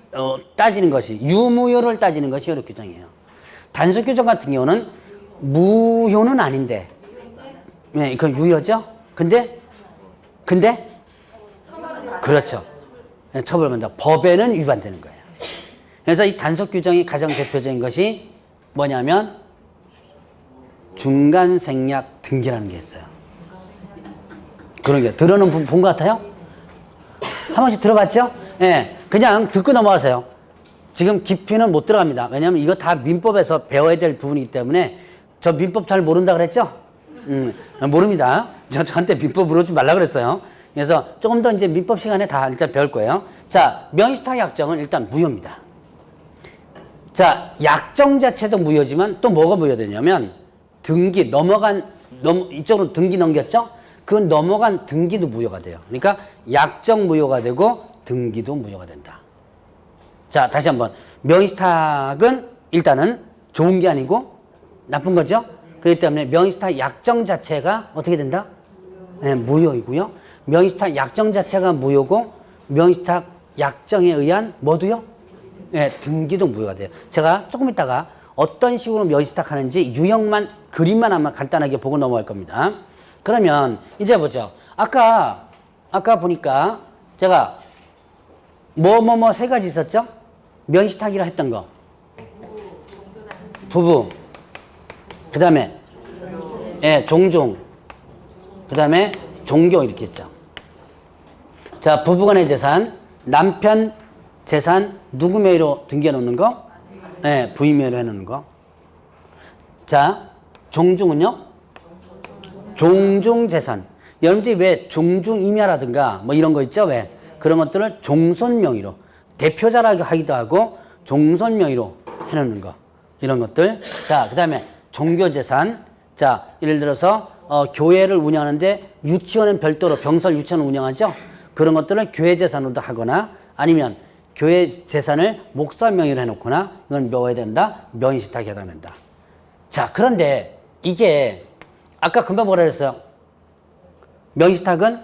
따지는 것이, 유무효를 따지는 것이 효력 규정이에요. 단속 규정 같은 경우는 무효는 아닌데, 네, 그건 유효죠? 근데? 그렇죠. 처벌받는다. 법에는 위반되는 거예요. 그래서 이 단속 규정이 가장 대표적인 것이 뭐냐면 중간 생략 등기라는 게 있어요. 그런 게 들어는 본 것 같아요? 한 번씩 들어봤죠? 예, 그냥 듣고 넘어가세요. 지금 깊이는 못 들어갑니다. 왜냐하면 이거 다 민법에서 배워야 될 부분이기 때문에 저 민법 잘 모른다 그랬죠? 모릅니다. 저한테 민법 물어주지 말라 그랬어요. 그래서 조금 더 이제 민법 시간에 다 일단 배울 거예요. 자, 명의시탁 약정은 일단 무효입니다. 자, 약정 자체도 무효지만 또 뭐가 무효되냐면 등기 이쪽으로 등기 넘겼죠? 그 넘어간 등기도 무효가 돼요. 그러니까 약정 무효가 되고 등기도 무효가 된다. 자, 다시 한번. 명의시탁은 일단은 좋은 게 아니고 나쁜 거죠? 그렇기 때문에 명의시탁 약정 자체가 어떻게 된다? 네, 무효이고요. 명의시탁 약정 자체가 무효고 명의시탁 약정에 의한 뭐도요? 네, 등기도 무효가 돼요. 제가 조금 이따가 어떤 식으로 명의시탁 하는지 유형만 그림만 아마 간단하게 보고 넘어갈 겁니다. 그러면 이제 보죠. 아까 보니까 제가 뭐 세 가지 있었죠? 명의시탁이라 했던 거. 부부. 그 다음에 종종. 그 다음에 종교 이렇게 했죠. 자, 부부간의 재산, 남편 재산 누구 명의로 등기해 놓는 거? 부인 명의로 해 놓는 거. 자, 종중은요? 종중재산. 여러분들이 왜 종중임야라든가 뭐 이런 거 있죠? 왜? 그런 것들을 종손명의로 대표자라고 하기도 하고 종손명의로 해놓는 거. 이런 것들. 자, 그 다음에 종교재산. 자, 예를 들어서 교회를 운영하는데 유치원은 별도로 병설 유치원을 운영하죠? 그런 것들을 교회재산으로도 하거나 아니면 교회 재산을 목사 명의로 해놓거나 이건 뭐가 된다? 명의시탁에 해당된다. 자, 그런데 이게 아까 금방 뭐라 그랬어요? 명의시탁은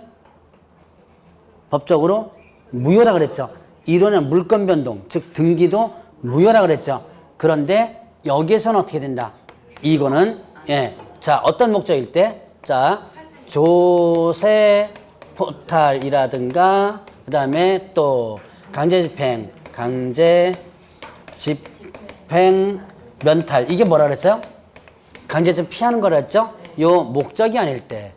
법적으로 무효라 그랬죠. 이론은 물권 변동, 즉 등기도 무효라 그랬죠. 그런데 여기에서는 어떻게 된다? 이거는 자, 어떤 목적일 때? 자, 조세 포탈이라든가 그다음에 또 강제집행 면탈 이게 뭐라 그랬어요? 강제집 피하는 거라 했죠? 요 목적이 아닐 때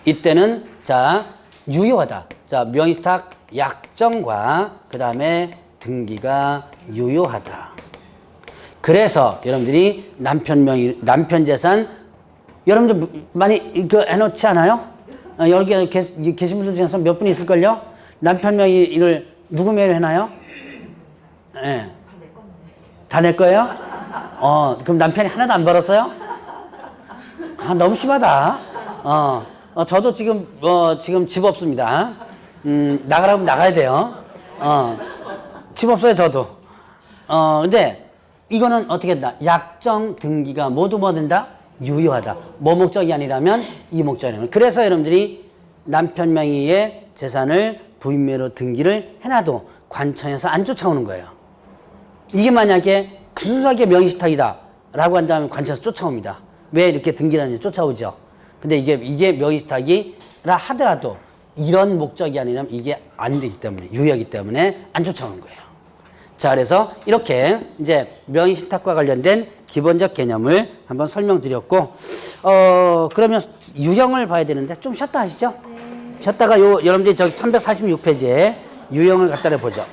이때는 자 유효하다. 자, 명의시탁 약정과 그 다음에 등기가 유효하다. 그래서 여러분들이 남편 재산 여러분들 많이 이거 해놓지 않아요? 여기 계신 분들 중에서 몇 분 있을걸요? 남편 명의를 누구 명의로 해놔요? 예. 다 낼 거예요? 그럼 남편이 하나도 안 벌었어요? 너무 심하다. 저도 지금 집 없습니다. 나가라면 나가야 돼요. 집 없어요, 저도. 근데 이거는 어떻게 된다? 약정 등기가 모두 뭐 된다? 유효하다. 뭐 목적이 아니라면 이 목적이라면. 그래서 여러분들이 남편 명의의 재산을 부인 명의로 등기를 해놔도 관청에서 안 쫓아오는 거예요. 이게 만약에 순수하게 명의시탁이다 라고 한다면 관청에서 쫓아옵니다. 왜 이렇게 등기를 하는지 쫓아오죠. 근데 이게 명의시탁이라 하더라도 이런 목적이 아니라면 이게 안 되기 때문에 유효하기 때문에 안 쫓아오는 거예요. 자, 그래서 이렇게 이제 명의시탁과 관련된 기본적 개념을 한번 설명드렸고, 그러면 유형을 봐야 되는데 좀 쉬었다 하시죠? 쉬었다가 여러분들이 저기 346페이지에 유형을 갖다 보죠.